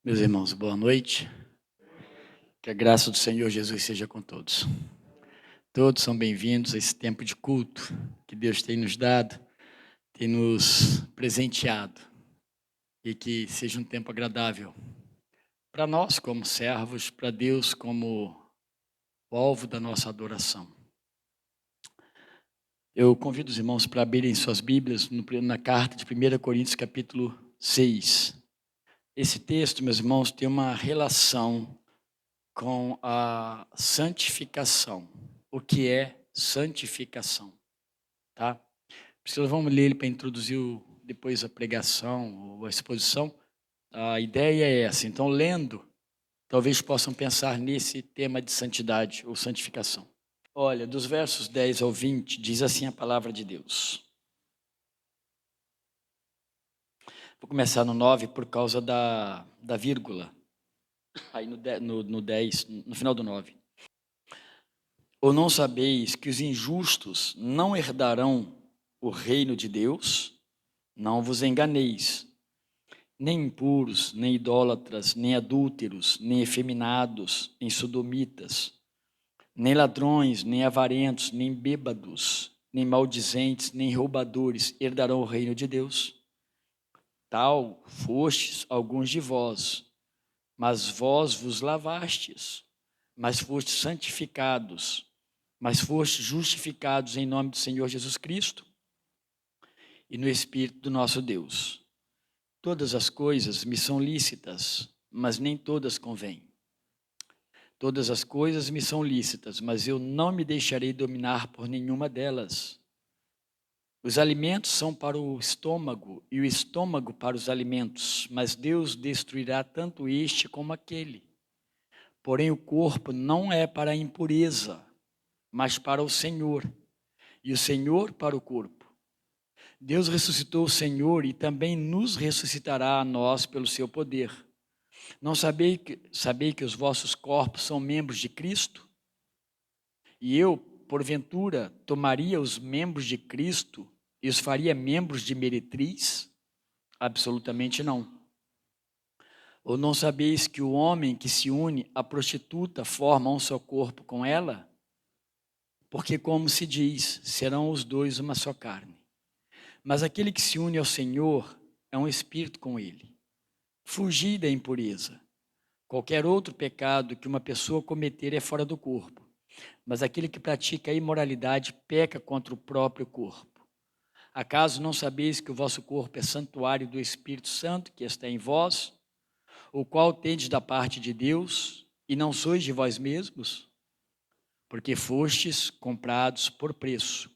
Meus irmãos, boa noite. Que a graça do Senhor Jesus seja com todos. Todos são bem-vindos a esse tempo de culto que Deus tem nos dado, tem nos presenteado, e que seja um tempo agradável para nós como servos, para Deus como o alvo da nossa adoração. Eu convido os irmãos para abrirem suas Bíblias na carta de 1 Coríntios, capítulo 6. Esse texto, meus irmãos, tem uma relação com a santificação. O que é santificação, tá? Vamos ler ele para introduzir depois a pregação ou a exposição. A ideia é essa. Então, lendo, talvez possam pensar nesse tema de santidade ou santificação. Olha, dos versos 10 ao 20, diz assim a palavra de Deus. Vou começar no 9 por causa da vírgula. Aí no 10, no final do 9. Ou não sabeis que os injustos não herdarão o reino de Deus? Não vos enganeis. Nem impuros, nem idólatras, nem adúlteros, nem efeminados, nem sodomitas, nem ladrões, nem avarentos, nem bêbados, nem maldizentes, nem roubadores herdarão o reino de Deus. Tal fostes alguns de vós, mas vós vos lavastes, mas fostes santificados, mas fostes justificados em nome do Senhor Jesus Cristo e no Espírito do nosso Deus. Todas as coisas me são lícitas, mas nem todas convêm. Todas as coisas me são lícitas, mas eu não me deixarei dominar por nenhuma delas. Os alimentos são para o estômago e o estômago para os alimentos, mas Deus destruirá tanto este como aquele. Porém, o corpo não é para a impureza, mas para o Senhor, e o Senhor para o corpo. Deus ressuscitou o Senhor e também nos ressuscitará a nós pelo seu poder. Não sabei que os vossos corpos são membros de Cristo? E eu, porventura, tomaria os membros de Cristo e os faria membros de meretriz? Absolutamente não. Ou não sabeis que o homem que se une à prostituta forma um só corpo com ela? Porque, como se diz, serão os dois uma só carne. Mas aquele que se une ao Senhor é um espírito com ele. Fugir da impureza. Qualquer outro pecado que uma pessoa cometer é fora do corpo, mas aquele que pratica a imoralidade peca contra o próprio corpo. Acaso não sabeis que o vosso corpo é santuário do Espírito Santo que está em vós, o qual tendes da parte de Deus, e não sois de vós mesmos? Porque fostes comprados por preço.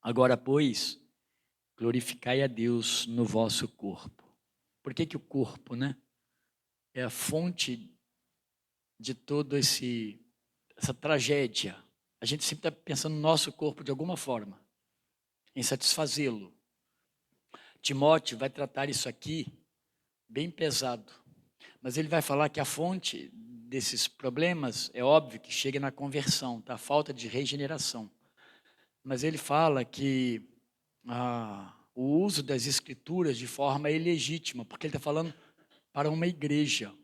Agora, pois, glorificai a Deus no vosso corpo. Por que o corpo, né? É a fonte de toda essa tragédia. A gente sempre está pensando no nosso corpo de alguma forma, em satisfazê-lo. Timóteo vai tratar isso aqui bem pesado, mas ele vai falar que a fonte desses problemas é óbvio que chega na conversão, tá? A falta de regeneração. Mas ele fala que o uso das escrituras de forma ilegítima, porque ele está falando para uma igreja.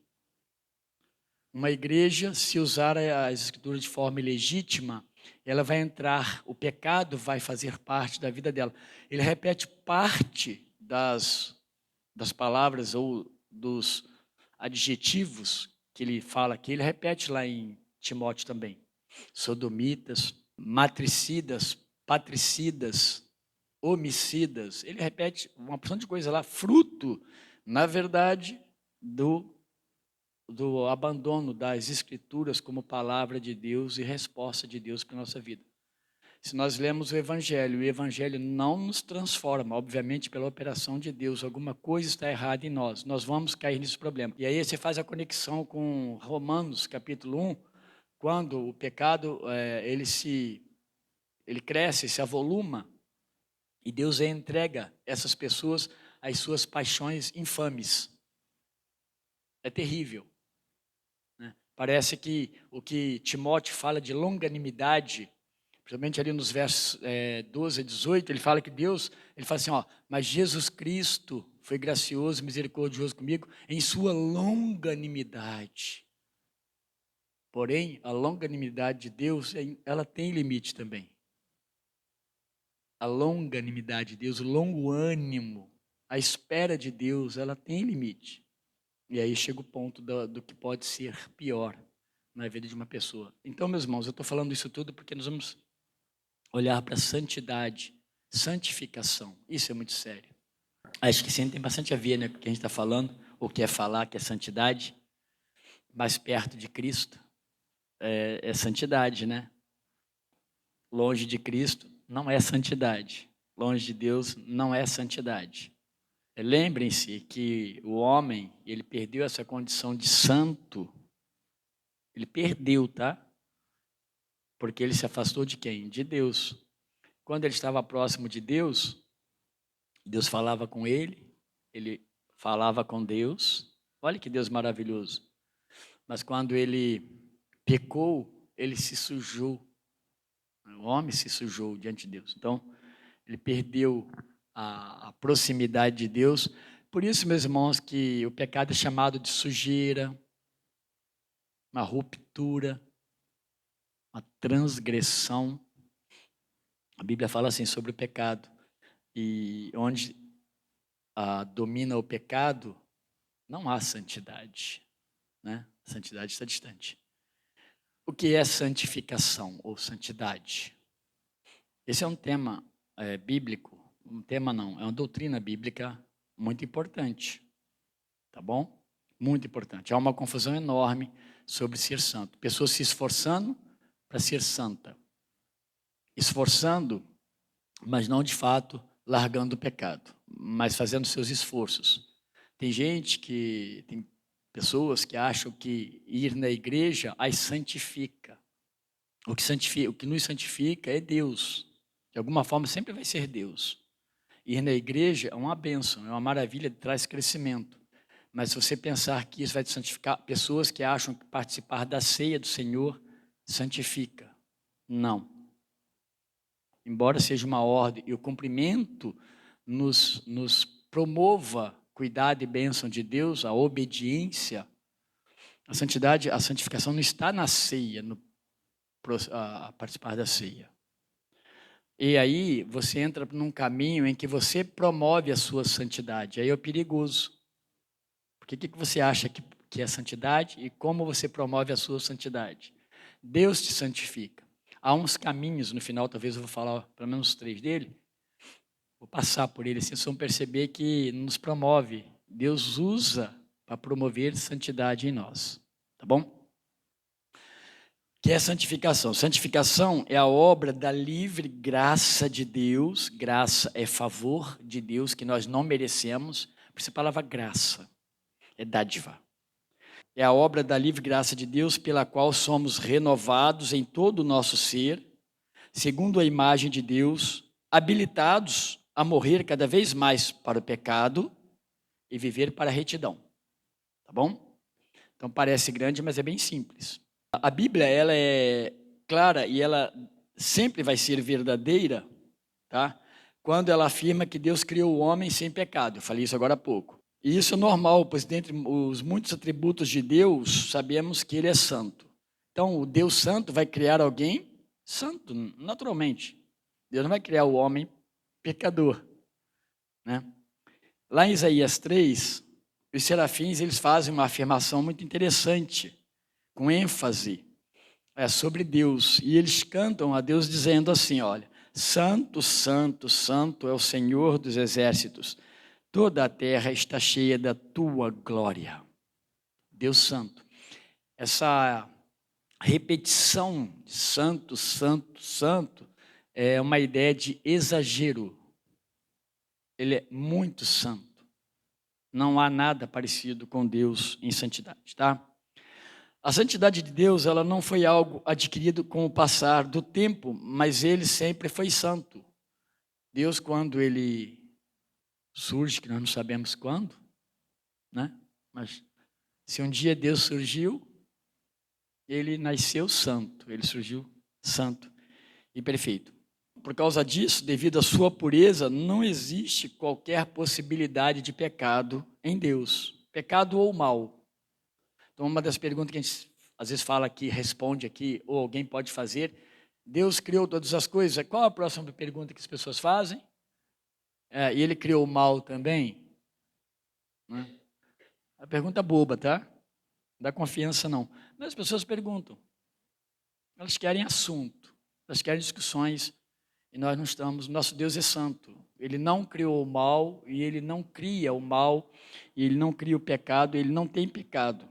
Uma igreja, se usar as escrituras de forma ilegítima, ela vai entrar, o pecado vai fazer parte da vida dela. Ele repete parte das palavras ou dos adjetivos que ele fala aqui, ele repete lá em Timóteo também. Sodomitas, matricidas, patricidas, homicidas. Ele repete uma porção de coisa lá, fruto, na verdade, do abandono das escrituras como palavra de Deus e resposta de Deus para a nossa vida. Se nós lemos o Evangelho não nos transforma, obviamente pela operação de Deus, alguma coisa está errada em nós vamos cair nesse problema. E aí você faz a conexão com Romanos capítulo 1, quando o pecado ele cresce, se avoluma, e Deus entrega essas pessoas às suas paixões infames. É terrível. Parece que o que Timóteo fala de longanimidade principalmente ali nos versos 12 a 18, ele fala que Deus, ele fala assim, ó, mas Jesus Cristo foi gracioso e misericordioso comigo em sua longanimidade. Porém, a longanimidade de Deus, ela tem limite também. A longanimidade de Deus, o longo ânimo, a espera de Deus, ela tem limite. E aí chega o ponto do que pode ser pior na vida de uma pessoa. Então, meus irmãos, eu estou falando isso tudo porque nós vamos olhar para a santidade, santificação. Isso é muito sério. Acho que sim, tem bastante a ver, né, com o que a gente está falando, ou quer falar, que é santidade, mais perto de Cristo, é santidade, né? Longe de Cristo não é santidade. Longe de Deus não é santidade. Lembrem-se que o homem, ele perdeu essa condição de santo. Ele perdeu, tá? Porque ele se afastou de quem? De Deus. Quando ele estava próximo de Deus, Deus falava com ele falava com Deus. Olha que Deus maravilhoso. Mas quando ele pecou, ele se sujou. O homem se sujou diante de Deus. Então, ele perdeu a proximidade de Deus. Por isso, meus irmãos, que o pecado é chamado de sujeira, uma ruptura, uma transgressão. A Bíblia fala assim sobre o pecado. E onde domina o pecado, não há santidade, né? A santidade está distante. O que é santificação ou santidade? Esse é um tema bíblico, um tema não, é uma doutrina bíblica muito importante, tá bom? Muito importante. Há uma confusão enorme sobre ser santo. Pessoas se esforçando para ser santa. Esforçando, mas não de fato largando o pecado, mas fazendo seus esforços. Tem pessoas que acham que ir na igreja as santifica. O que nos santifica é Deus. De alguma forma sempre vai ser Deus. Ir na igreja é uma bênção, é uma maravilha, traz crescimento. Mas se você pensar que isso vai te santificar, pessoas que acham que participar da ceia do Senhor santifica. Não. Embora seja uma ordem e o cumprimento nos promova cuidado e bênção de Deus, a obediência, a santidade, a santificação não está na ceia, a participar da ceia. E aí você entra num caminho em que você promove a sua santidade. Aí é perigoso. Porque o que você acha que é santidade e como você promove a sua santidade? Deus te santifica. Há uns caminhos, no final talvez eu vou falar pelo menos 3 dele. Vou passar por ele assim, vocês vão perceber que nos promove. Deus usa para promover santidade em nós. Tá bom? Que é santificação. Santificação é a obra da livre graça de Deus. Graça é favor de Deus que nós não merecemos. Por isso a palavra graça é dádiva. É a obra da livre graça de Deus pela qual somos renovados em todo o nosso ser, segundo a imagem de Deus, habilitados a morrer cada vez mais para o pecado e viver para a retidão. Tá bom? Então parece grande, mas é bem simples. A Bíblia, ela é clara e ela sempre vai ser verdadeira, tá? Quando ela afirma que Deus criou o homem sem pecado. Eu falei isso agora há pouco. E isso é normal, pois dentre os muitos atributos de Deus, sabemos que ele é santo. Então, o Deus santo vai criar alguém santo, naturalmente. Deus não vai criar o homem pecador, né? Lá em Isaías 3, os serafins, eles fazem uma afirmação muito interessante, com ênfase, sobre Deus. E eles cantam a Deus dizendo assim, olha, santo, santo, santo é o Senhor dos exércitos. Toda a terra está cheia da tua glória. Deus santo. Essa repetição de santo, santo, santo é uma ideia de exagero. Ele é muito santo. Não há nada parecido com Deus em santidade, tá? A santidade de Deus, ela não foi algo adquirido com o passar do tempo, mas ele sempre foi santo. Deus, quando ele surge, que nós não sabemos quando, né? Mas se um dia Deus surgiu, ele nasceu santo, ele surgiu santo. e perfeito. Por causa disso, devido à sua pureza, não existe qualquer possibilidade de pecado em Deus. Pecado ou mal. Então, uma das perguntas que a gente às vezes fala aqui, responde aqui, ou alguém pode fazer, Deus criou todas as coisas. Qual a próxima pergunta que as pessoas fazem? E ele criou o mal também? Né? A pergunta boba, tá? Não dá confiança não. Mas as pessoas perguntam. Elas querem assunto, elas querem discussões, e nós não estamos. Nosso Deus é santo. Ele não criou o mal, e ele não cria o mal, e ele não cria o pecado, ele não tem pecado.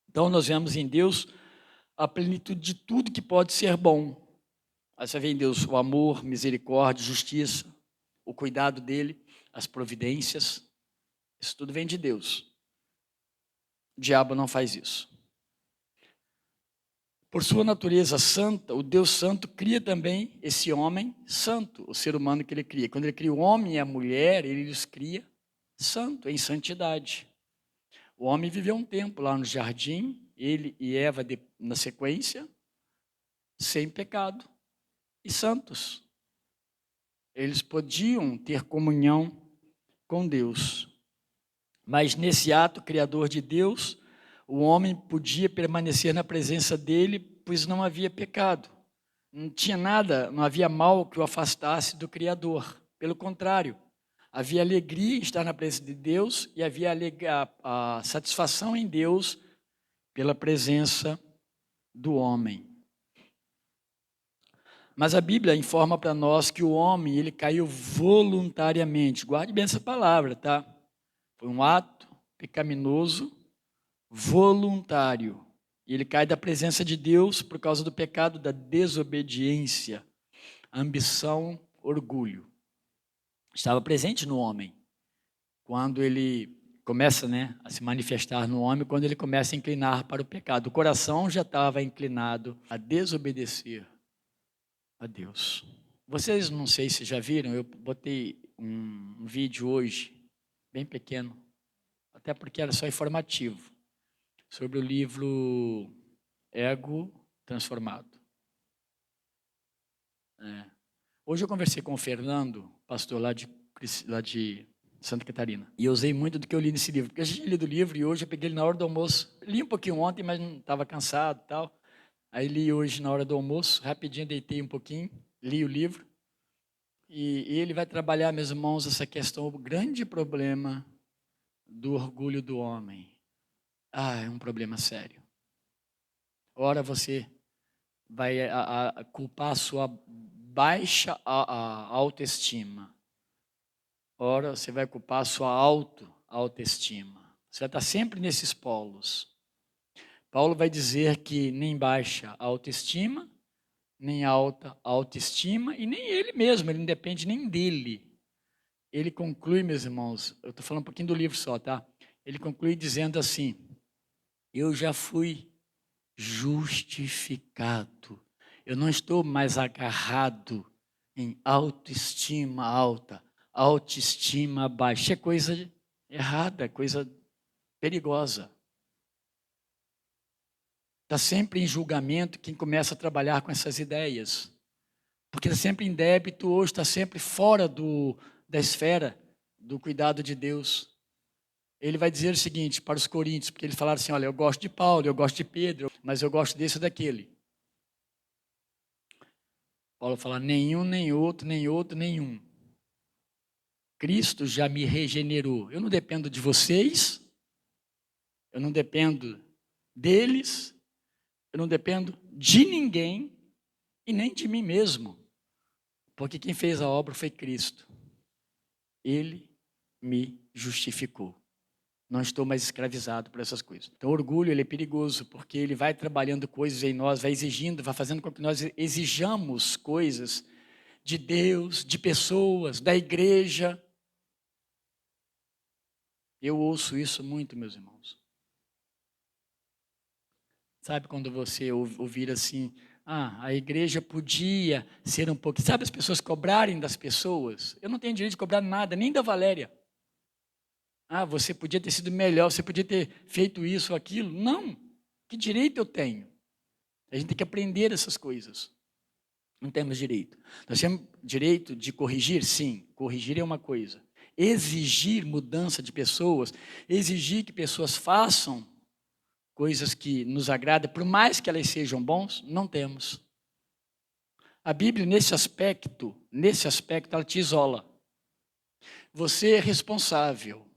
Então nós vemos em Deus a plenitude de tudo que pode ser bom. Aí você vê em Deus o amor, misericórdia, justiça, o cuidado dele, as providências. Isso tudo vem de Deus. O diabo não faz isso. Por sua natureza santa, o Deus santo cria também esse homem santo, o ser humano que ele cria. Quando ele cria o homem e a mulher, ele os cria santo, em santidade. O homem viveu um tempo lá no jardim, ele e Eva na sequência, sem pecado e santos. Eles podiam ter comunhão com Deus. Mas nesse ato criador de Deus, o homem podia permanecer na presença dele, pois não havia pecado. Não tinha nada, não havia mal que o afastasse do Criador. Pelo contrário, havia alegria em estar na presença de Deus e havia a satisfação em Deus pela presença do homem. Mas a Bíblia informa para nós que o homem, ele caiu voluntariamente. Guarde bem essa palavra, tá? Foi um ato pecaminoso, voluntário. E ele cai da presença de Deus por causa do pecado da desobediência, ambição, orgulho. Estava presente no homem. Quando ele começa, a se manifestar no homem, quando ele começa a inclinar para o pecado. O coração já estava inclinado a desobedecer a Deus. Vocês, não sei se já viram, eu botei um vídeo hoje, bem pequeno, até porque era só informativo, sobre o livro Ego Transformado. Hoje eu conversei com o Fernando, pastor lá de Santa Catarina, e eu usei muito do que eu li nesse livro, porque eu já tinha lido o livro e hoje eu peguei ele na hora do almoço. Li um pouquinho ontem, mas não estava cansado e tal. Aí li hoje na hora do almoço, rapidinho deitei um pouquinho, li o livro, e ele vai trabalhar, meus irmãos, essa questão, o grande problema do orgulho do homem. É um problema sério. Ora você vai culpar a sua baixa autoestima. Ora você vai culpar a sua autoestima. Você vai estar sempre nesses polos. Paulo vai dizer que nem baixa autoestima, nem alta autoestima, e nem ele mesmo, ele não depende nem dele. Ele conclui, meus irmãos, eu estou falando um pouquinho do livro só, tá? Ele conclui dizendo assim: eu já fui justificado. Eu não estou mais agarrado em autoestima alta, autoestima baixa. É coisa errada, coisa perigosa. Está sempre em julgamento quem começa a trabalhar com essas ideias. Porque está sempre em débito ou está sempre fora da esfera do cuidado de Deus. Ele vai dizer o seguinte para os coríntios, porque eles falaram assim, olha, eu gosto de Paulo, eu gosto de Pedro, mas eu gosto desse ou daquele. Paulo fala, nenhum, nem outro, nem outro, nenhum. Cristo já me regenerou. Eu não dependo de vocês, eu não dependo deles, eu não dependo de ninguém e nem de mim mesmo. Porque quem fez a obra foi Cristo. Ele me justificou. Não estou mais escravizado por essas coisas. Então, o orgulho ele é perigoso, porque ele vai trabalhando coisas em nós, vai exigindo, vai fazendo com que nós exijamos coisas de Deus, de pessoas, da igreja. Eu ouço isso muito, meus irmãos. Sabe quando você ouvir assim, a igreja podia ser um pouco... Sabe as pessoas cobrarem das pessoas? Eu não tenho direito de cobrar nada, nem da Valéria. Você podia ter sido melhor, você podia ter feito isso ou aquilo. Não, que direito eu tenho? A gente tem que aprender essas coisas. Não temos direito. Nós temos direito de corrigir? Sim, corrigir é uma coisa. Exigir mudança de pessoas, exigir que pessoas façam coisas que nos agradam, por mais que elas sejam bons, não temos. A Bíblia, nesse aspecto, ela te isola. Você é responsável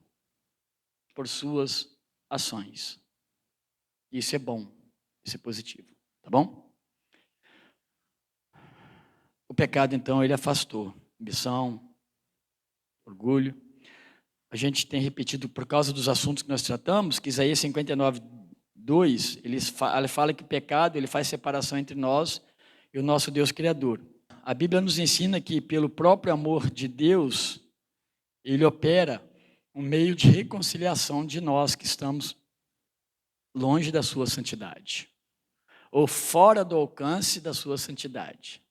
por suas ações. Isso é bom, isso é positivo, tá bom? O pecado, então, ele afastou ambição, orgulho. A gente tem repetido, por causa dos assuntos que nós tratamos, que Isaías 59, 2, ele fala que o pecado ele faz separação entre nós e o nosso Deus Criador. A Bíblia nos ensina que, pelo próprio amor de Deus, ele opera um meio de reconciliação de nós que estamos longe da sua santidade, ou fora do alcance da sua santidade.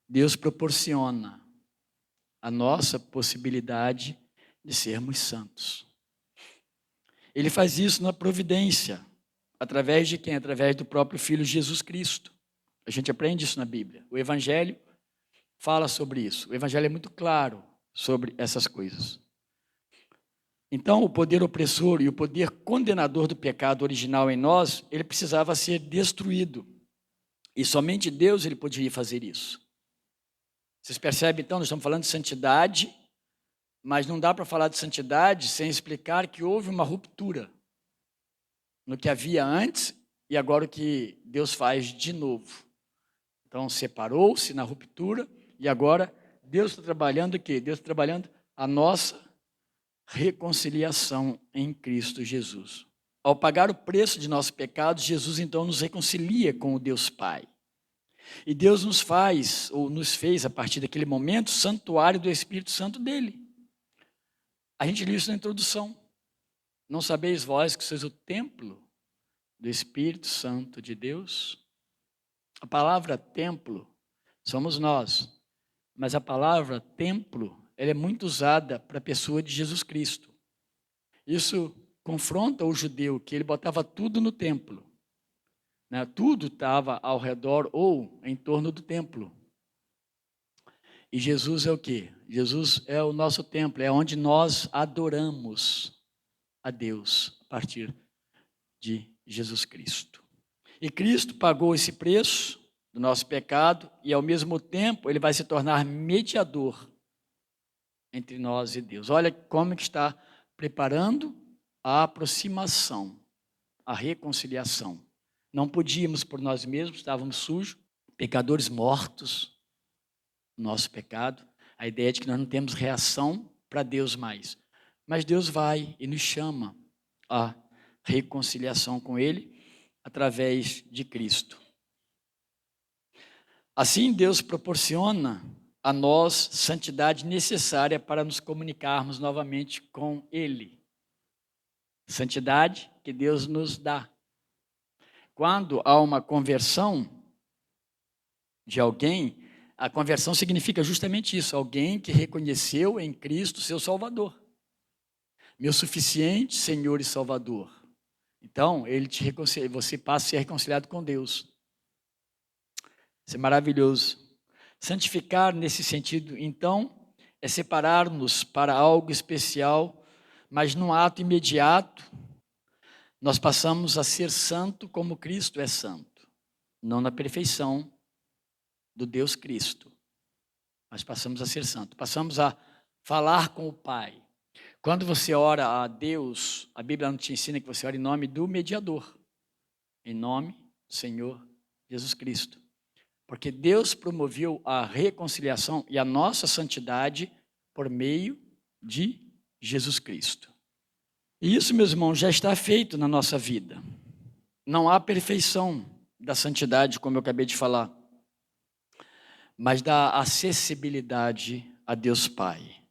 Deus proporciona a nossa possibilidade de sermos santos. Ele faz isso na providência, através de quem? Através do próprio Filho Jesus Cristo. A gente aprende isso na Bíblia. O Evangelho fala sobre isso. O Evangelho é muito claro sobre essas coisas. Então, o poder opressor e o poder condenador do pecado original em nós, ele precisava ser destruído. E somente Deus ele poderia fazer isso. Vocês percebem, então, nós estamos falando de santidade, mas não dá para falar de santidade sem explicar que houve uma ruptura no que havia antes e agora o que Deus faz de novo. Então, separou-se na ruptura e agora Deus está trabalhando o quê? Deus está trabalhando a nossa reconciliação em Cristo Jesus. Ao pagar o preço de nossos pecados, Jesus então nos reconcilia com o Deus Pai. E Deus nos faz, ou nos fez, a partir daquele momento, santuário do Espírito Santo dele. A gente leu isso na introdução. Não sabeis vós que sois o templo do Espírito Santo de Deus? A palavra templo somos nós, mas a palavra templo ela é muito usada para a pessoa de Jesus Cristo. Isso confronta o judeu, que ele botava tudo no templo. Né? Tudo estava ao redor ou em torno do templo. E Jesus é o quê? Jesus é o nosso templo, é onde nós adoramos a Deus a partir de Jesus Cristo. E Cristo pagou esse preço do nosso pecado e, ao mesmo tempo, ele vai se tornar mediador entre nós e Deus. Olha como que está preparando a aproximação, a reconciliação. Não podíamos por nós mesmos, estávamos sujos, pecadores mortos, nosso pecado. A ideia é de que nós não temos reação para Deus mais. Mas Deus vai e nos chama à reconciliação com Ele através de Cristo. Assim, Deus proporciona a nós santidade necessária para nos comunicarmos novamente com Ele. Santidade que Deus nos dá. Quando há uma conversão de alguém, a conversão significa justamente isso, alguém que reconheceu em Cristo seu Salvador. Meu suficiente Senhor e Salvador. Então, ele te reconcilia, você passa a ser reconciliado com Deus. Isso é maravilhoso. Santificar nesse sentido, então, é separar-nos para algo especial, mas num ato imediato, nós passamos a ser santo como Cristo é santo. Não na perfeição do Deus Cristo, mas passamos a ser santo. Passamos a falar com o Pai. Quando você ora a Deus, a Bíblia não te ensina que você ora em nome do mediador. Em nome do Senhor Jesus Cristo. Porque Deus promoveu a reconciliação e a nossa santidade por meio de Jesus Cristo. E isso, meus irmãos, já está feito na nossa vida. Não há perfeição da santidade, como eu acabei de falar, mas da acessibilidade a Deus Pai.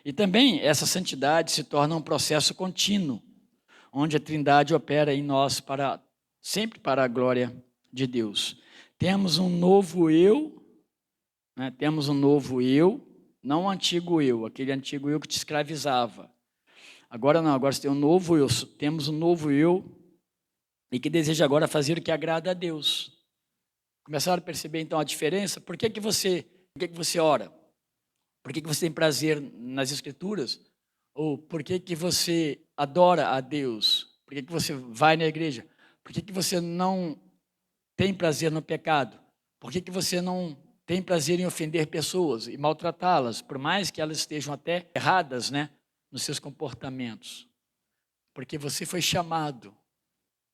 E também essa santidade se torna um processo contínuo, onde a Trindade opera em nós sempre para a glória de Deus. Temos um novo eu, né? Temos um novo eu, não o antigo eu, aquele antigo eu que te escravizava. Agora não, agora você tem um novo eu, temos um novo eu e que deseja agora fazer o que agrada a Deus. Começaram a perceber então a diferença? Por que você ora? Por que você tem prazer nas Escrituras? Ou por que você adora a Deus? Por que você vai na igreja? Por que você não tem prazer no pecado? Por que você não tem prazer em ofender pessoas e maltratá-las, por mais que elas estejam até erradas, né, nos seus comportamentos? Porque você foi chamado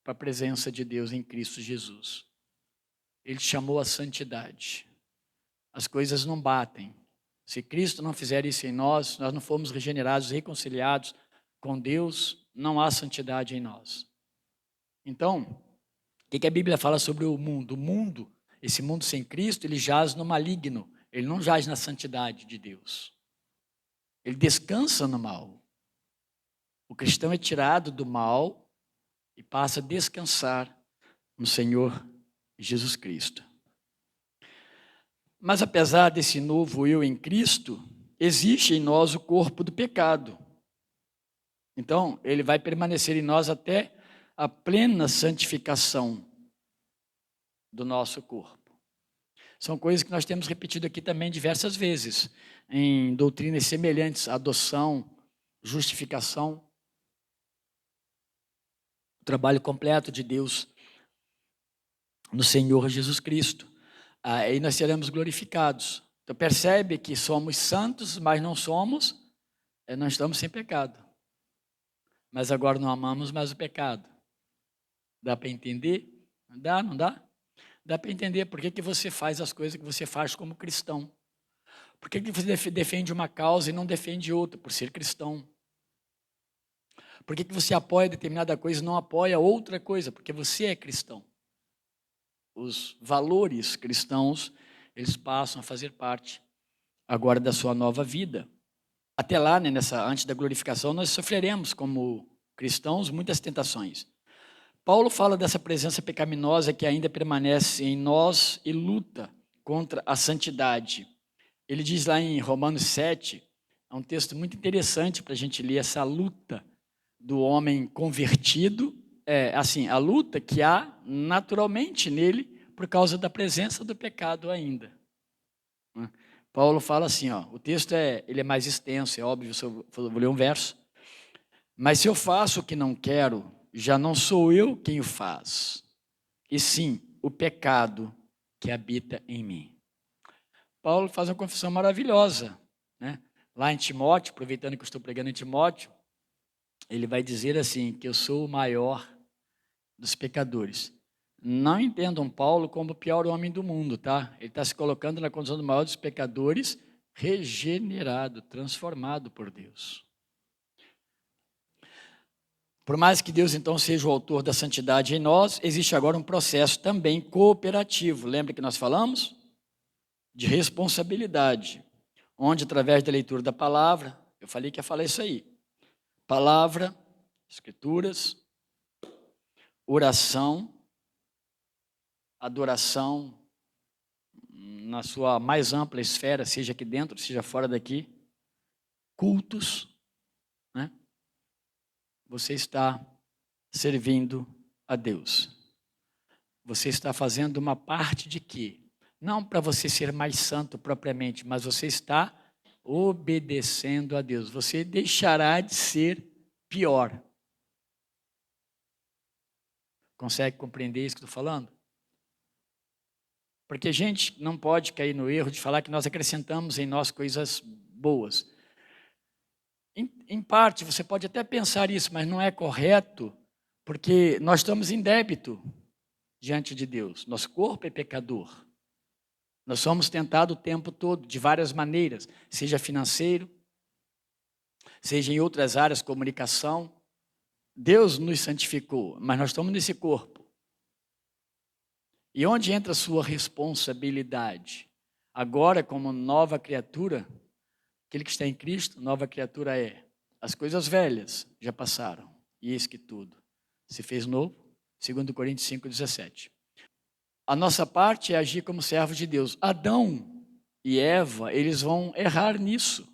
para a presença de Deus em Cristo Jesus. Ele te chamou à santidade. As coisas não batem. Se Cristo não fizer isso em nós, nós não fomos regenerados, reconciliados com Deus, não há santidade em nós. Então, o que a Bíblia fala sobre o mundo? O mundo, esse mundo sem Cristo, ele jaz no maligno. Ele não jaz na santidade de Deus. Ele descansa no mal. O cristão é tirado do mal e passa a descansar no Senhor Jesus Cristo. Mas apesar desse novo eu em Cristo, existe em nós o corpo do pecado. Então, ele vai permanecer em nós até a plena santificação do nosso corpo. São coisas que nós temos repetido aqui também diversas vezes, em doutrinas semelhantes, adoção, justificação, o trabalho completo de Deus no Senhor Jesus Cristo. Aí nós seremos glorificados. Então percebe que somos santos, mas não estamos sem pecado. Mas agora não amamos mais o pecado. Dá para entender? Dá, não dá? Dá para entender por que você faz as coisas que você faz como cristão. Por que você defende uma causa e não defende outra, por ser cristão? Por que você apoia determinada coisa e não apoia outra coisa? Porque você é cristão. Os valores cristãos, eles passam a fazer parte agora da sua nova vida. Até lá, né, antes da glorificação, nós sofreremos como cristãos muitas tentações. Paulo fala dessa presença pecaminosa que ainda permanece em nós e luta contra a santidade. Ele diz lá em Romanos 7, é um texto muito interessante para a gente ler essa luta do homem convertido, a luta que há naturalmente nele por causa da presença do pecado ainda. Paulo fala assim, o texto ele é mais extenso, é óbvio, eu vou ler um verso. Mas se eu faço o que não quero, já não sou eu quem o faz, e sim o pecado que habita em mim. Paulo faz uma confissão maravilhosa, né? Lá em Timóteo, aproveitando que eu estou pregando em Timóteo, ele vai dizer assim, que eu sou o maior dos pecadores. Não entendam Paulo como o pior homem do mundo, tá? Ele está se colocando na condição do maior dos pecadores, regenerado, transformado por Deus. Por mais que Deus, então, seja o autor da santidade em nós, existe agora um processo também cooperativo. Lembra que nós falamos? De responsabilidade, onde, através da leitura da palavra, eu falei que ia falar isso aí. Palavra, escrituras, oração, adoração, na sua mais ampla esfera, seja aqui dentro, seja fora daqui, cultos, né? Você está servindo a Deus. Você está fazendo uma parte de quê? Não para você ser mais santo propriamente, mas você está obedecendo a Deus. Você deixará de ser pior. Consegue compreender isso que eu estou falando? Porque a gente não pode cair no erro de falar que nós acrescentamos em nós coisas boas. Em parte, você pode até pensar isso, mas não é correto, porque nós estamos em débito diante de Deus. Nosso corpo é pecador. Nós somos tentados o tempo todo, de várias maneiras, seja financeiro, seja em outras áreas, comunicação. Deus nos santificou, mas nós estamos nesse corpo. E onde entra a sua responsabilidade? Agora, como nova criatura, aquele que está em Cristo, nova criatura é. As coisas velhas já passaram, e eis que tudo se fez novo, 2 Coríntios 5,17. A nossa parte é agir como servos de Deus. Adão e Eva, eles vão errar nisso.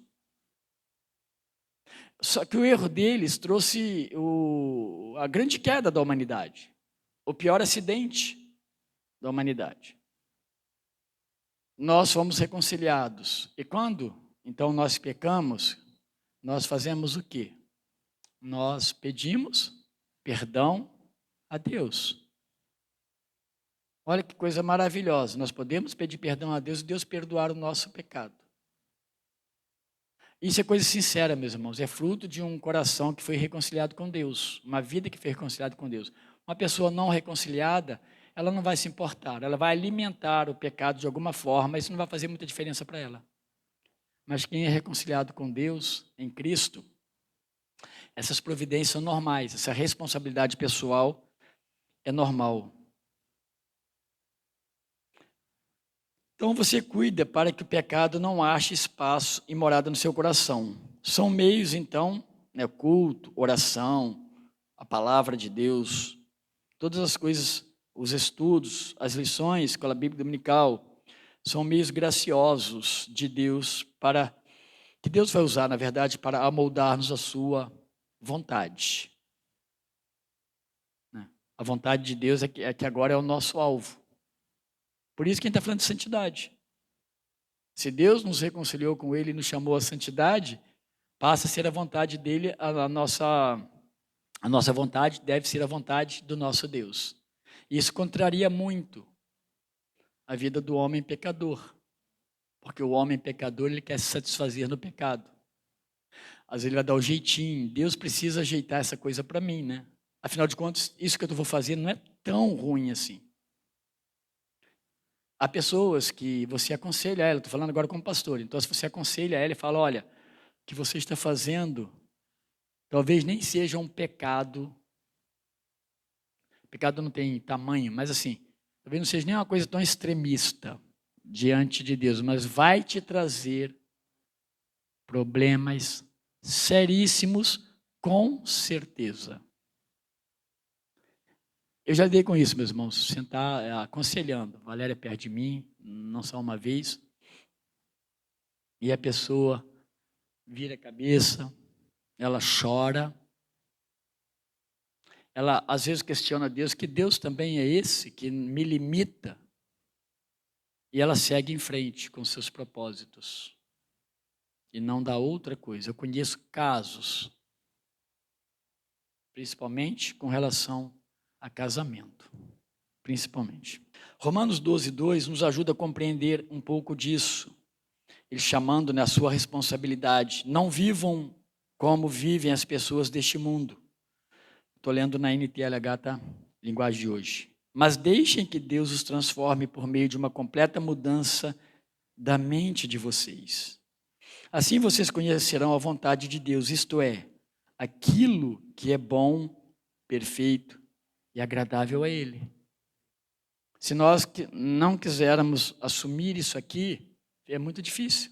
Só que o erro deles trouxe a grande queda da humanidade. o pior acidente da humanidade. Nós fomos reconciliados. E quando, então, nós pecamos, nós fazemos o quê? Nós pedimos perdão a Deus. Olha que coisa maravilhosa. Nós podemos pedir perdão a Deus e Deus perdoar o nosso pecado. Isso é coisa sincera, meus irmãos. É fruto de um coração que foi reconciliado com Deus. Uma vida que foi reconciliada com Deus. Uma pessoa não reconciliada, ela não vai se importar. Ela vai alimentar o pecado de alguma forma. Isso não vai fazer muita diferença para ela. Mas quem é reconciliado com Deus, em Cristo, essas providências são normais. Essa responsabilidade pessoal é normal. Então você cuida para que o pecado não ache espaço e morada no seu coração. São meios, então, culto, oração, a palavra de Deus, todas as coisas, os estudos, as lições com a Bíblia dominical, são meios graciosos de Deus que Deus vai usar, na verdade, para amoldar-nos a sua vontade. A vontade de Deus é que agora é o nosso alvo. Por isso que a gente está falando de santidade. Se Deus nos reconciliou com Ele e nos chamou à santidade, passa a ser a vontade dEle, a nossa vontade deve ser a vontade do nosso Deus. Isso contraria muito a vida do homem pecador, porque o homem pecador, ele quer se satisfazer no pecado. Às vezes ele vai dar o jeitinho, Deus precisa ajeitar essa coisa para mim, né? Afinal de contas, isso que eu vou fazer não é tão ruim assim. Há pessoas que você aconselha ela, estou falando agora como pastor, então se você aconselha ela e fala, olha, o que você está fazendo talvez nem seja um pecado, pecado não tem tamanho, mas assim, talvez não seja nem uma coisa tão extremista diante de Deus, mas vai te trazer problemas seríssimos, com certeza. Eu já lidei com isso, meus irmãos, sentar aconselhando. Valéria perto de mim, não só uma vez, e a pessoa vira a cabeça, ela chora, ela às vezes questiona Deus, que Deus também é esse que me limita, e ela segue em frente com seus propósitos, e não dá outra coisa. Eu conheço casos, principalmente com relação a casamento. Principalmente. Romanos 12:2 nos ajuda a compreender um pouco disso. Ele chamando a sua responsabilidade. Não vivam como vivem as pessoas deste mundo. Estou lendo na NTLH, tá? Linguagem de hoje. Mas deixem que Deus os transforme por meio de uma completa mudança da mente de vocês. Assim vocês conhecerão a vontade de Deus, isto é, aquilo que é bom, perfeito e agradável a Ele. Se nós não quisermos assumir isso aqui, é muito difícil.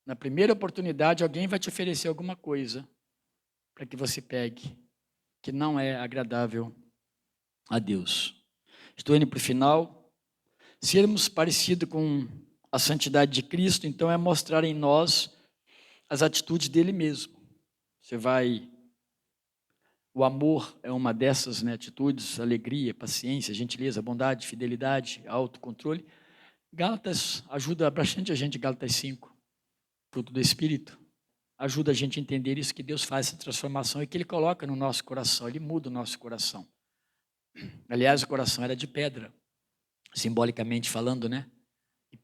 Na primeira oportunidade, alguém vai te oferecer alguma coisa para que você pegue, que não é agradável a Deus. Estou indo para o final. Sermos parecidos com a santidade de Cristo, então é mostrar em nós as atitudes dele mesmo. O amor é uma dessas atitudes, alegria, paciência, gentileza, bondade, fidelidade, autocontrole. Gálatas ajuda bastante a gente, Gálatas 5, fruto do Espírito. Ajuda a gente a entender isso, que Deus faz essa transformação e que Ele coloca no nosso coração, Ele muda o nosso coração. Aliás, o coração era de pedra, simbolicamente falando, né? E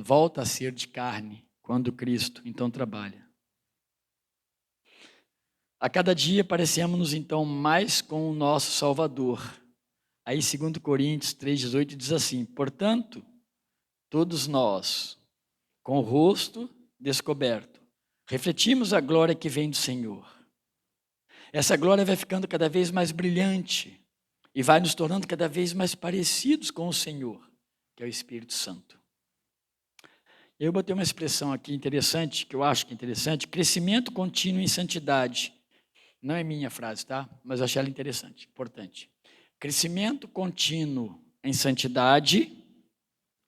volta a ser de carne, quando Cristo então trabalha. A cada dia parecemos-nos então mais com o nosso Salvador. Aí 2 Coríntios 3,18 diz assim, portanto, todos nós, com o rosto descoberto, refletimos a glória que vem do Senhor. Essa glória vai ficando cada vez mais brilhante e vai nos tornando cada vez mais parecidos com o Senhor, que é o Espírito Santo. Eu botei uma expressão aqui interessante, que eu acho que é interessante, crescimento contínuo em santidade. Não é minha frase, tá? Mas eu achei ela interessante, importante. Crescimento contínuo em santidade,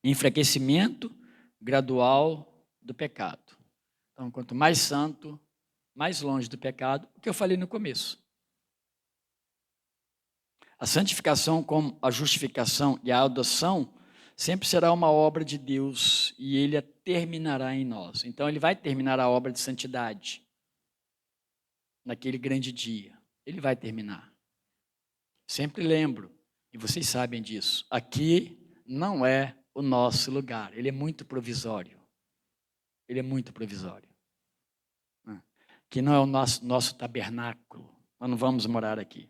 enfraquecimento gradual do pecado. Então, quanto mais santo, mais longe do pecado, o que eu falei no começo. A santificação, como a justificação e a adoção, sempre será uma obra de Deus e Ele a terminará em nós. Então, Ele vai terminar a obra de santidade naquele grande dia. Ele vai terminar. Sempre lembro, e vocês sabem disso, aqui não é o nosso lugar. Ele é muito provisório. Ele é muito provisório. Que não é o nosso tabernáculo. Nós não vamos morar aqui.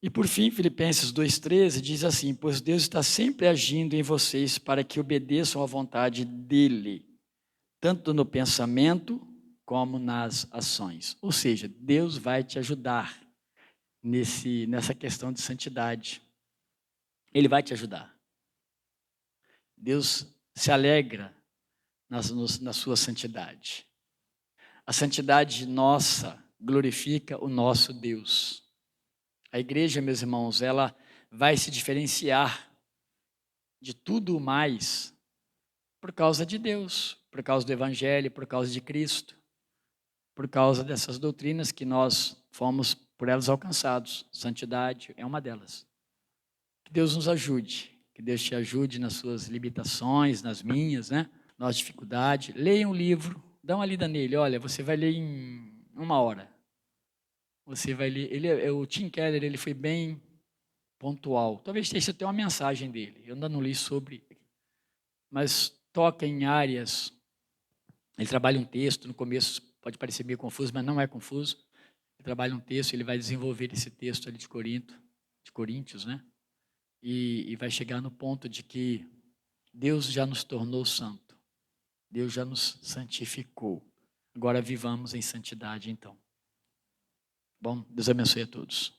E por fim, Filipenses 2,13 diz assim: pois Deus está sempre agindo em vocês para que obedeçam à vontade dEle, tanto no pensamento como nas ações. Ou seja, Deus vai te ajudar nessa questão de santidade. Ele vai te ajudar. Deus se alegra na sua santidade. A santidade nossa glorifica o nosso Deus. A igreja, meus irmãos, ela vai se diferenciar de tudo mais por causa de Deus, por causa do Evangelho, por causa de Cristo, por causa dessas doutrinas que nós fomos por elas alcançados. Santidade é uma delas. Que Deus nos ajude, que Deus te ajude nas suas limitações, nas minhas, né? Nas dificuldades. Leia um livro, dá uma lida nele. Olha, você vai ler em 1 hora. Você vai ler. O Tim Keller, ele foi bem pontual. Talvez tenha até uma mensagem dele. Eu ainda não li sobre, mas toca em áreas. Ele trabalha um texto, no começo pode parecer meio confuso, mas não é confuso. Ele trabalha um texto, ele vai desenvolver esse texto ali de Coríntios, né? E vai chegar no ponto de que Deus já nos tornou santo. Deus já nos santificou. Agora vivamos em santidade, então. Bom, Deus abençoe a todos.